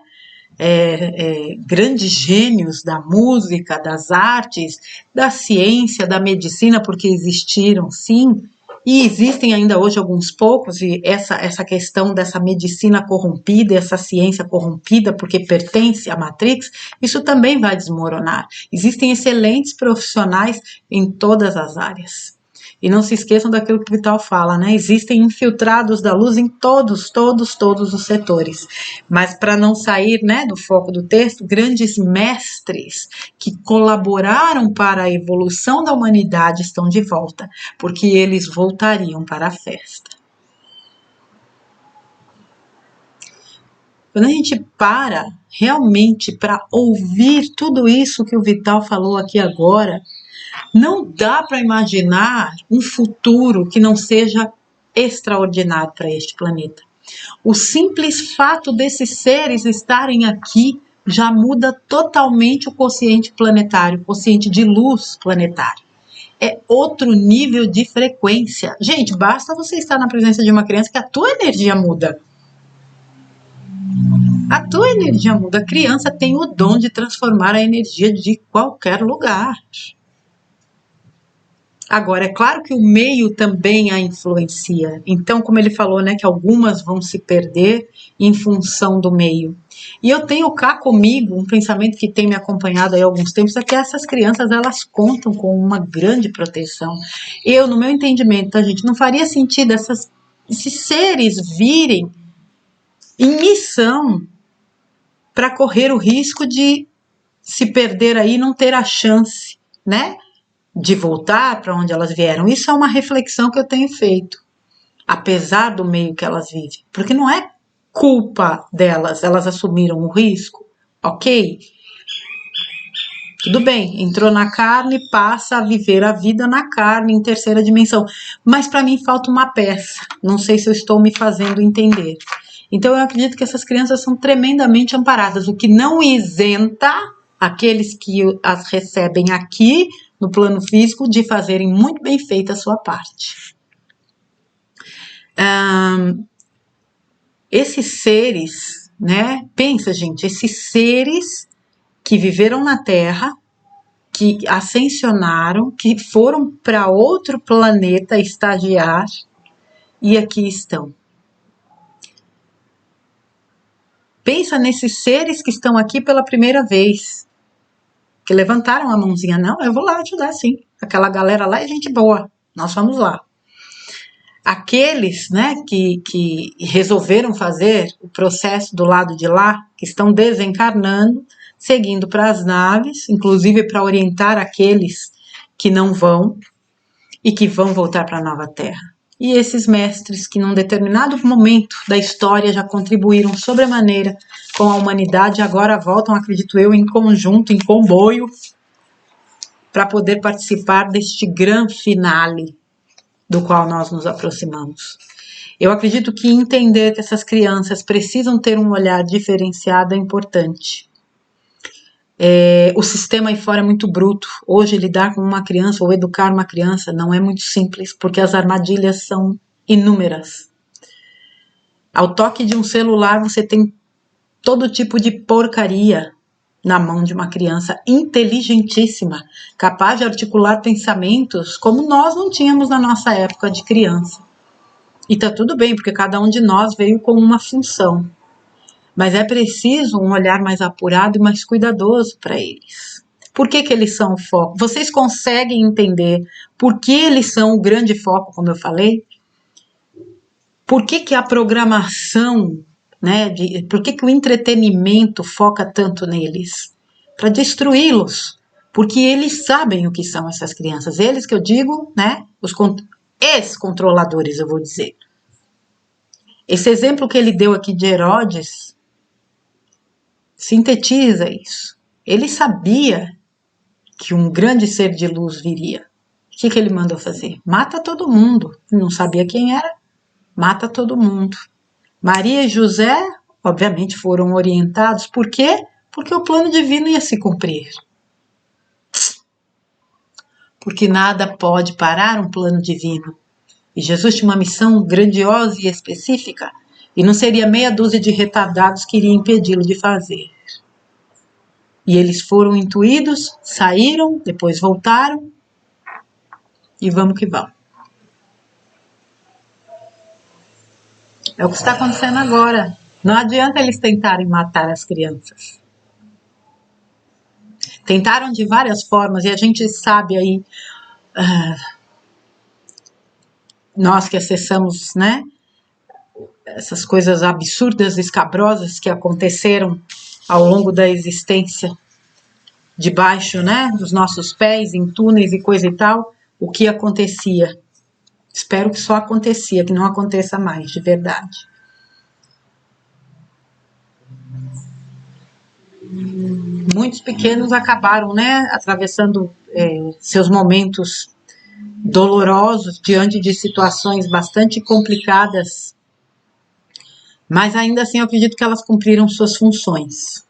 Grandes gênios da música, das artes, da ciência, da medicina, porque existiram, sim, e existem ainda hoje alguns poucos, e essa questão dessa medicina corrompida, essa ciência corrompida, porque pertence à Matrix, isso também vai desmoronar. Existem excelentes profissionais em todas as áreas. E não se esqueçam daquilo que o Vital fala, né? Existem infiltrados da luz em todos os setores. Mas para não sair, né, do foco do texto, grandes mestres que colaboraram para a evolução da humanidade estão de volta, porque eles voltariam para a festa. Quando a gente para realmente para ouvir tudo isso que o Vital falou aqui agora, não dá para imaginar um futuro que não seja extraordinário para este planeta. O simples fato desses seres estarem aqui já muda totalmente o quociente planetário, o quociente de luz planetário. É outro nível de frequência. Gente, basta você estar na presença de uma criança que a tua energia muda. A tua energia muda. A criança tem o dom de transformar a energia de qualquer lugar. Agora, é claro que o meio também a influencia. Então, como ele falou, né, que algumas vão se perder em função do meio. E eu tenho cá comigo um pensamento que tem me acompanhado aí há alguns tempos, é que essas crianças, elas contam com uma grande proteção. Eu, no meu entendimento, tá, gente, não faria sentido esses seres virem em missão para correr o risco de se perder aí e não ter a chance, né, de voltar para onde elas vieram. Isso é uma reflexão que eu tenho feito, apesar do meio que elas vivem, porque não é culpa delas, elas assumiram o risco, ok? Tudo bem, entrou na carne, passa a viver a vida na carne em terceira dimensão, mas para mim falta uma peça, não sei se eu estou me fazendo entender. Então eu acredito que essas crianças são tremendamente amparadas, o que não isenta aqueles que as recebem aqui no plano físico de fazerem muito bem feita a sua parte. Esses seres, né? Pensa, gente, esses seres que viveram na Terra, que ascensionaram, que foram para outro planeta estagiar e aqui estão. Pensa nesses seres que estão aqui pela primeira vez, que levantaram a mãozinha. Não, eu vou lá ajudar, sim. Aquela galera lá é gente boa, nós vamos lá. Aqueles, né, que resolveram fazer o processo do lado de lá, que estão desencarnando, seguindo para as naves, inclusive para orientar aqueles que não vão e que vão voltar para a nova Terra. E esses mestres que num determinado momento da história já contribuíram sobremaneira com a humanidade, agora voltam, acredito eu, em conjunto, em comboio, para poder participar deste grande finale do qual nós nos aproximamos. Eu acredito que entender que essas crianças precisam ter um olhar diferenciado é importante. O sistema aí fora é muito bruto. Hoje, lidar com uma criança ou educar uma criança não é muito simples, porque as armadilhas são inúmeras. Ao toque de um celular, você tem todo tipo de porcaria na mão de uma criança inteligentíssima, capaz de articular pensamentos como nós não tínhamos na nossa época de criança. E tá tudo bem, porque cada um de nós veio com uma função. Mas é preciso um olhar mais apurado e mais cuidadoso para eles. Por que eles são o foco? Vocês conseguem entender por que eles são o grande foco, como eu falei? Por que a programação, né, por que o entretenimento foca tanto neles? Para destruí-los. Porque eles sabem o que são essas crianças. Eles que eu digo, né, os ex-controladores, eu vou dizer. Esse exemplo que ele deu aqui de Herodes sintetiza isso. Ele sabia que um grande ser de luz viria. O que ele mandou fazer? Mata todo mundo. Não sabia quem era. Mata todo mundo. Maria e José, obviamente, foram orientados. Por quê? Porque o plano divino ia se cumprir. Porque nada pode parar um plano divino. E Jesus tinha uma missão grandiosa e específica. E não seria meia dúzia de retardados que iria impedi-lo de fazer. E eles foram intuídos, saíram, depois voltaram. E vamos que vamos. É o que está acontecendo agora. Não adianta eles tentarem matar as crianças. Tentaram de várias formas e a gente sabe aí nós que acessamos, né, essas coisas absurdas, escabrosas que aconteceram ao longo da existência, debaixo, né, dos nossos pés, em túneis e coisa e tal, o que acontecia. Espero que só acontecia, que não aconteça mais, de verdade. Muitos pequenos acabaram, né, atravessando seus momentos dolorosos diante de situações bastante complicadas, mas ainda assim eu acredito que elas cumpriram suas funções.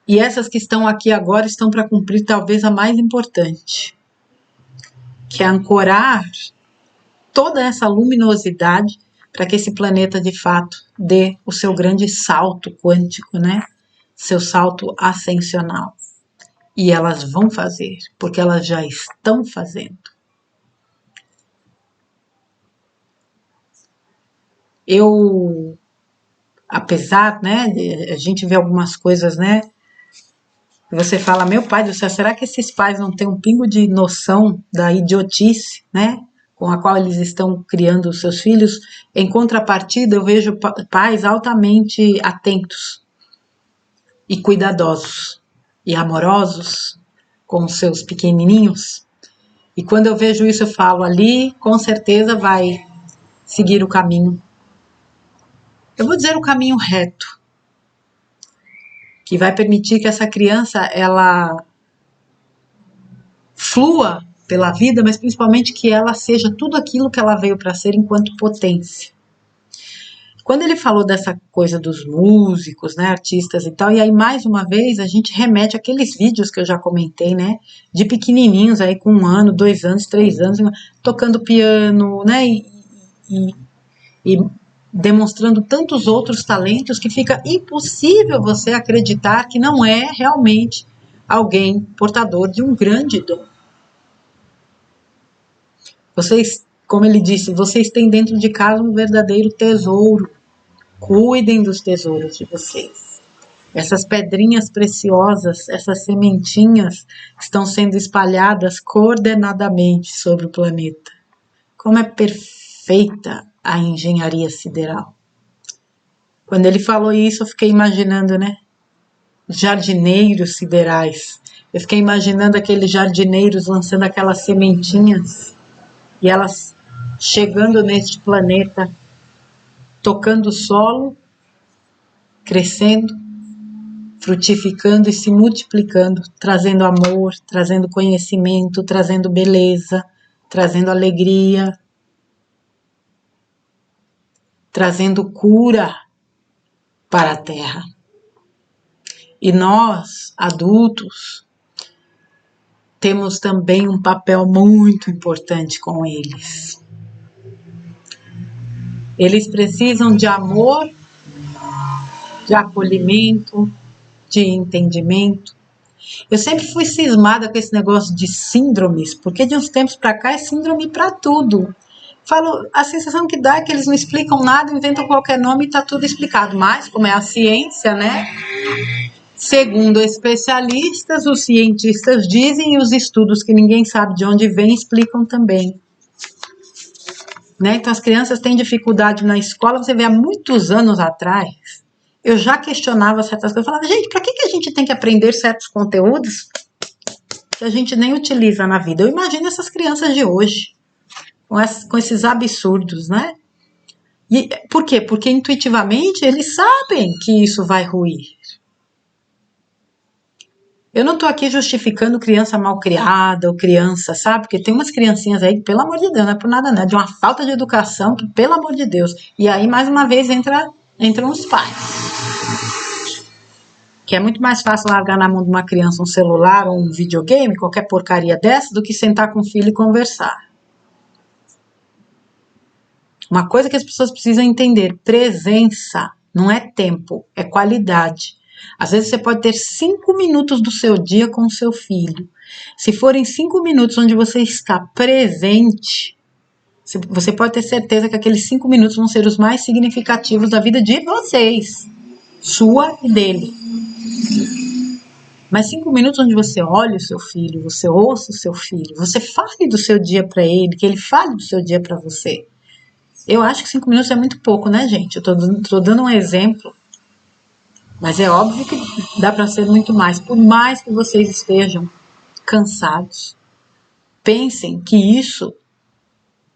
E essas que estão aqui agora estão para cumprir talvez a mais importante, que é ancorar toda essa luminosidade para que esse planeta de fato dê o seu grande salto quântico, né? Seu salto ascensional. E elas vão fazer, porque elas já estão fazendo. Eu, apesar, né, de a gente vê algumas coisas, né, você fala, meu pai do céu, será que esses pais não têm um pingo de noção da idiotice, né, com a qual eles estão criando os seus filhos? Em contrapartida, eu vejo pais altamente atentos e cuidadosos e amorosos com os seus pequenininhos. E quando eu vejo isso, eu falo, ali com certeza vai seguir o caminho. Eu vou dizer o caminho reto, que vai permitir que essa criança, ela flua pela vida, mas principalmente que ela seja tudo aquilo que ela veio para ser enquanto potência. Quando ele falou dessa coisa dos músicos, né, artistas e tal, e aí mais uma vez a gente remete àqueles vídeos que eu já comentei, né, de pequenininhos aí com 1 ano, 2 anos, 3 anos, tocando piano, né, e demonstrando tantos outros talentos que fica impossível você acreditar que não é realmente alguém portador de um grande dom. Vocês, como ele disse, vocês têm dentro de casa um verdadeiro tesouro. Cuidem dos tesouros de vocês. Essas pedrinhas preciosas, essas sementinhas estão sendo espalhadas coordenadamente sobre o planeta. Como é perfeita a engenharia sideral. Quando ele falou isso, eu fiquei imaginando, né? Jardineiros siderais. Eu fiquei imaginando aqueles jardineiros lançando aquelas sementinhas e elas chegando neste planeta, tocando o solo, crescendo, frutificando e se multiplicando, trazendo amor, trazendo conhecimento, trazendo beleza, trazendo alegria, trazendo cura para a Terra. E nós, adultos, temos também um papel muito importante com eles. Eles precisam de amor, de acolhimento, de entendimento. Eu sempre fui cismada com esse negócio de síndromes, porque de uns tempos para cá é síndrome para tudo. Falo, a sensação que dá é que eles não explicam nada, inventam qualquer nome e está tudo explicado. Mas, como é a ciência, né? Segundo especialistas, os cientistas dizem e os estudos que ninguém sabe de onde vem explicam também. Né? Então, as crianças têm dificuldade na escola. Você vê, há muitos anos atrás, eu já questionava certas coisas. Eu falava, gente, para que a gente tem que aprender certos conteúdos que a gente nem utiliza na vida? Eu imagino essas crianças de hoje, com esses absurdos, né? E por quê? Porque intuitivamente eles sabem que isso vai ruir. Eu não estou aqui justificando criança mal criada ou criança, sabe? Porque tem umas criancinhas aí que, pelo amor de Deus, não é por nada, não. É de uma falta de educação que, pelo amor de Deus. E aí, mais uma vez, entram os pais. Que é muito mais fácil largar na mão de uma criança um celular ou um videogame, qualquer porcaria dessa, do que sentar com o filho e conversar. Uma coisa que as pessoas precisam entender, presença não é tempo, é qualidade. Às vezes você pode ter 5 minutos do seu dia com o seu filho. Se forem 5 minutos onde você está presente, você pode ter certeza que aqueles 5 minutos vão ser os mais significativos da vida de vocês, sua e dele. Mas 5 minutos onde você olha o seu filho, você ouça o seu filho, você fale do seu dia para ele, que ele fale do seu dia para você. Eu acho que 5 minutos é muito pouco, né, gente? Eu tô dando um exemplo, mas é óbvio que dá para ser muito mais. Por mais que vocês estejam cansados, pensem que isso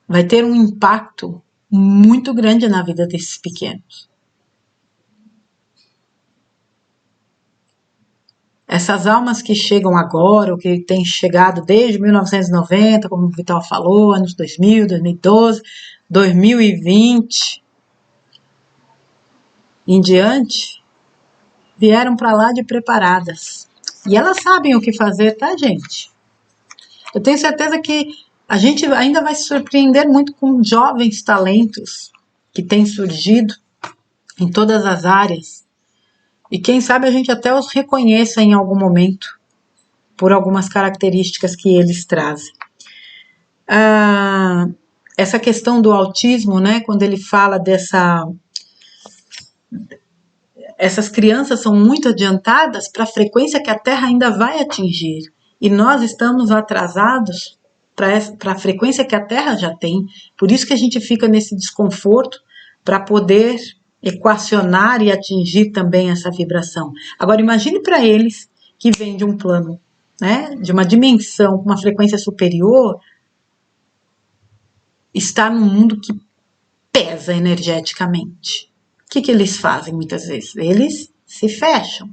vai ter um impacto muito grande na vida desses pequenos. Essas almas que chegam agora, ou que têm chegado desde 1990, como o Vital falou, anos 2000, 2012, 2020 em diante, vieram para lá de preparadas. E elas sabem o que fazer, tá, gente? Eu tenho certeza que a gente ainda vai se surpreender muito com jovens talentos que têm surgido em todas as áreas. E quem sabe a gente até os reconheça em algum momento por algumas características que eles trazem. Essa questão do autismo, né, quando ele fala essas crianças são muito adiantadas para a frequência que a Terra ainda vai atingir. E nós estamos atrasados para a frequência que a Terra já tem. Por isso que a gente fica nesse desconforto para poder equacionar e atingir também essa vibração. Agora imagine para eles que vêm de um plano, né, de uma dimensão com uma frequência superior, está num mundo que pesa energeticamente. O que eles fazem muitas vezes? Eles se fecham.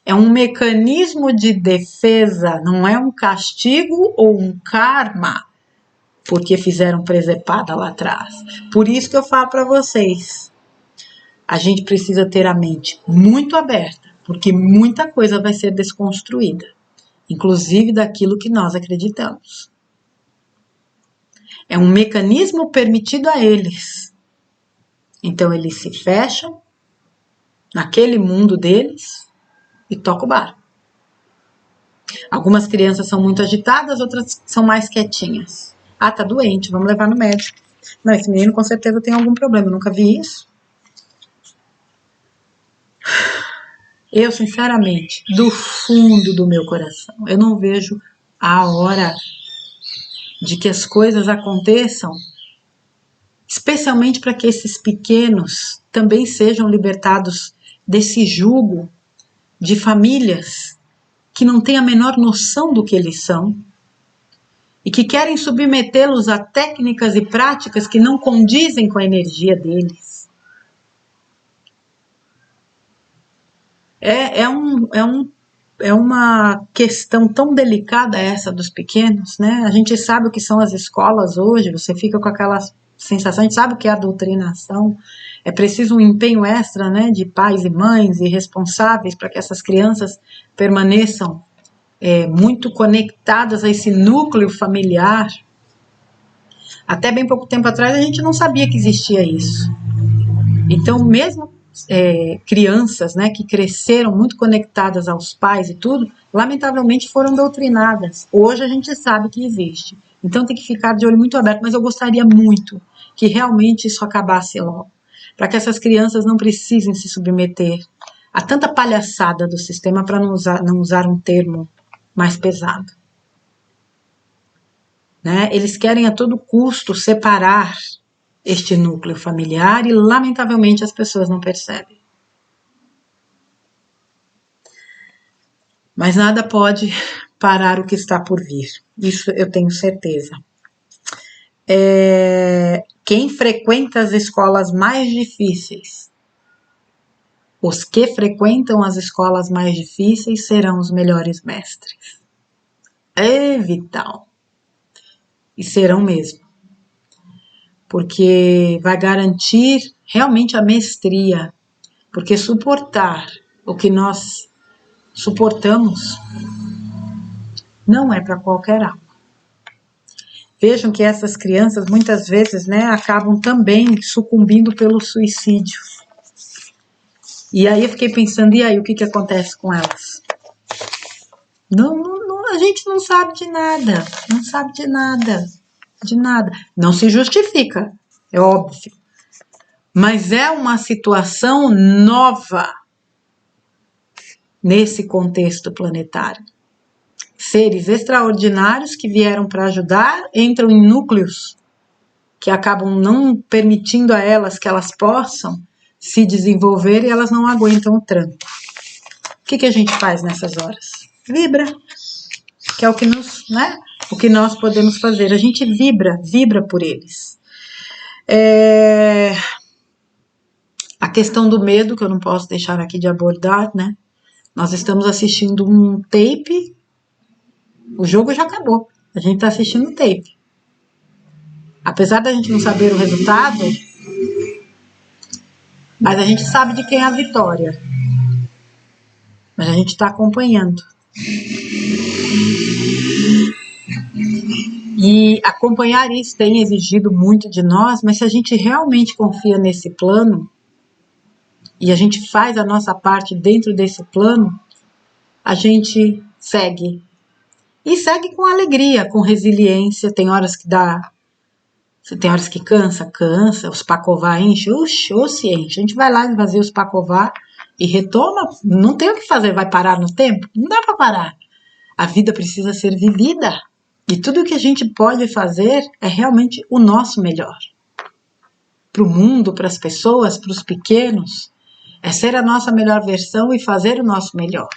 É um mecanismo de defesa, não é um castigo ou um karma, porque fizeram presepada lá atrás. Por isso que eu falo para vocês, a gente precisa ter a mente muito aberta, porque muita coisa vai ser desconstruída, inclusive daquilo que nós acreditamos. É um mecanismo permitido a eles. Então eles se fecham naquele mundo deles e tocam o barco. Algumas crianças são muito agitadas, outras são mais quietinhas. Ah, tá doente, vamos levar no médico. Não, esse menino com certeza tem algum problema, eu nunca vi isso. Eu, sinceramente, do fundo do meu coração, eu não vejo a hora de que as coisas aconteçam, especialmente para que esses pequenos também sejam libertados desse jugo de famílias que não têm a menor noção do que eles são e que querem submetê-los a técnicas e práticas que não condizem com a energia deles. É uma questão tão delicada essa dos pequenos, né? A gente sabe o que são as escolas hoje, você fica com aquela sensação, a gente sabe o que é a doutrinação, é preciso um empenho extra, né, de pais e mães e responsáveis para que essas crianças permaneçam muito conectadas a esse núcleo familiar. Até bem pouco tempo atrás a gente não sabia que existia isso. Então, mesmo crianças, né, que cresceram muito conectadas aos pais e tudo, lamentavelmente foram doutrinadas. Hoje a gente sabe que existe. Então tem que ficar de olho muito aberto, mas eu gostaria muito que realmente isso acabasse logo, para que essas crianças não precisem se submeter a tanta palhaçada do sistema, para não usar um termo mais pesado. Né? Eles querem a todo custo separar este núcleo familiar e, lamentavelmente, as pessoas não percebem. Mas nada pode parar o que está por vir. Isso eu tenho certeza. Quem frequenta as escolas mais difíceis, os que frequentam as escolas mais difíceis serão os melhores mestres. É vital. E serão mesmo. Porque vai garantir realmente a mestria, porque suportar o que nós suportamos não é para qualquer alma. Vejam que essas crianças muitas vezes, né, acabam também sucumbindo pelo suicídio. E aí eu fiquei pensando, e aí o que acontece com elas? A gente não sabe de nada, não sabe de nada. De nada. Não se justifica, é óbvio. Mas é uma situação nova. nesse contexto planetário. Seres extraordinários que vieram para ajudar, entram em núcleos que acabam não permitindo a elas que elas possam se desenvolver e elas não aguentam o tranco. O que a gente faz nessas horas? Vibra, que é o que o que nós podemos fazer. A gente vibra por eles. A questão do medo, que eu não posso deixar aqui de abordar, né? Nós estamos assistindo um tape, o jogo já acabou, a gente está assistindo um tape. Apesar da gente não saber o resultado, mas a gente sabe de quem é a vitória. Mas a gente está acompanhando. E acompanhar isso tem exigido muito de nós, mas se a gente realmente confia nesse plano, e a gente faz a nossa parte dentro desse plano, a gente segue. E segue com alegria, com resiliência. Tem horas que dá, tem horas que cansa, os pacová enche, se enche. A gente vai lá esvazia os pacová e retoma, não tem o que fazer, vai parar no tempo? Não dá para parar. A vida precisa ser vivida. E tudo o que a gente pode fazer é realmente o nosso melhor. Para o mundo, para as pessoas, para os pequenos, é ser a nossa melhor versão e fazer o nosso melhor.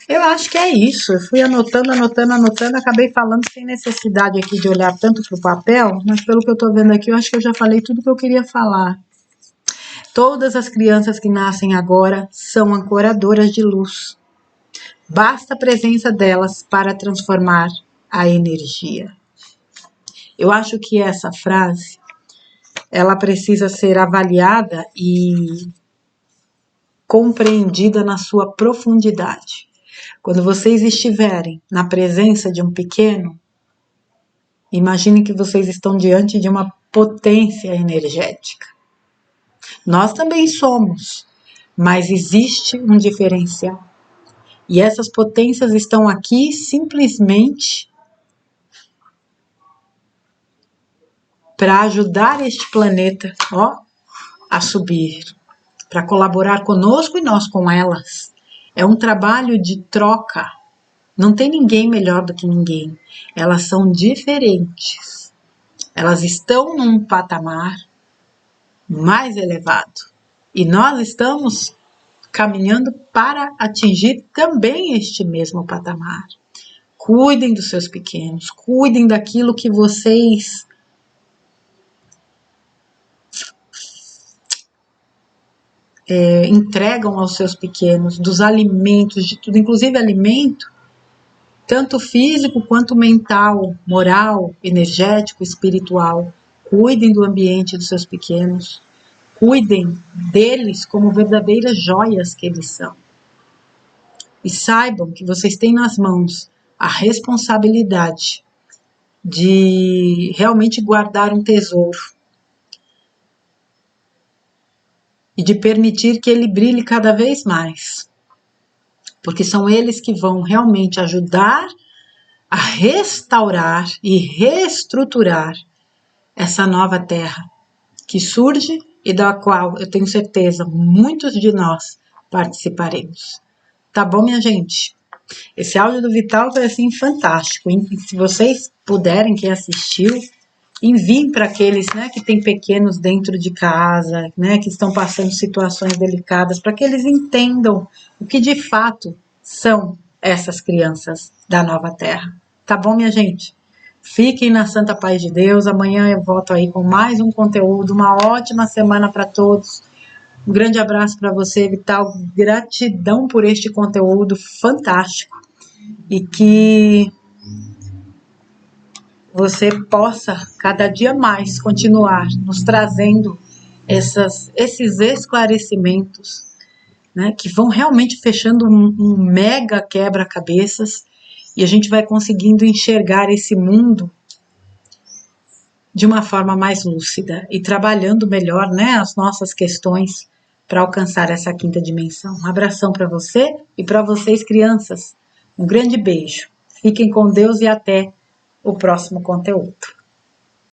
Eu acho que é isso. Eu fui anotando, acabei falando sem necessidade aqui de olhar tanto para o papel, mas pelo que eu estou vendo aqui, eu acho que eu já falei tudo que eu queria falar. Todas as crianças que nascem agora são ancoradoras de luz. Basta a presença delas para transformar a energia. Eu acho que essa frase, ela precisa ser avaliada e compreendida na sua profundidade. Quando vocês estiverem na presença de um pequeno, imagine que vocês estão diante de uma potência energética. Nós também somos, mas existe um diferencial. E essas potências estão aqui simplesmente para ajudar este planeta, a subir, para colaborar conosco e nós com elas. É um trabalho de troca. Não tem ninguém melhor do que ninguém. Elas são diferentes. Elas estão num patamar mais elevado. E nós estamos caminhando para atingir também este mesmo patamar. Cuidem dos seus pequenos. Cuidem daquilo que vocês entregam aos seus pequenos, dos alimentos, de tudo, inclusive alimento, tanto físico quanto mental, moral, energético, espiritual. Cuidem do ambiente dos seus pequenos, cuidem deles como verdadeiras joias que eles são. E saibam que vocês têm nas mãos a responsabilidade de realmente guardar um tesouro e de permitir que ele brilhe cada vez mais. Porque são eles que vão realmente ajudar a restaurar e reestruturar essa nova terra que surge e da qual eu tenho certeza muitos de nós participaremos. Tá bom, minha gente? Esse áudio do Vital foi assim fantástico. E se vocês puderem, quem assistiu, enviem para aqueles, né, que têm pequenos dentro de casa, né, que estão passando situações delicadas, para que eles entendam o que de fato são essas crianças da nova terra. Tá bom, minha gente? Fiquem na santa paz de Deus. Amanhã eu volto aí com mais um conteúdo. Uma ótima semana para todos. Um grande abraço para você, Vital. Gratidão por este conteúdo fantástico. E que você possa cada dia mais continuar nos trazendo esses esclarecimentos, né, que vão realmente fechando um mega quebra-cabeças e a gente vai conseguindo enxergar esse mundo de uma forma mais lúcida e trabalhando melhor, né, as nossas questões para alcançar essa quinta dimensão. Um abração para você e para vocês, crianças. Um grande beijo. Fiquem com Deus e até o próximo conteúdo.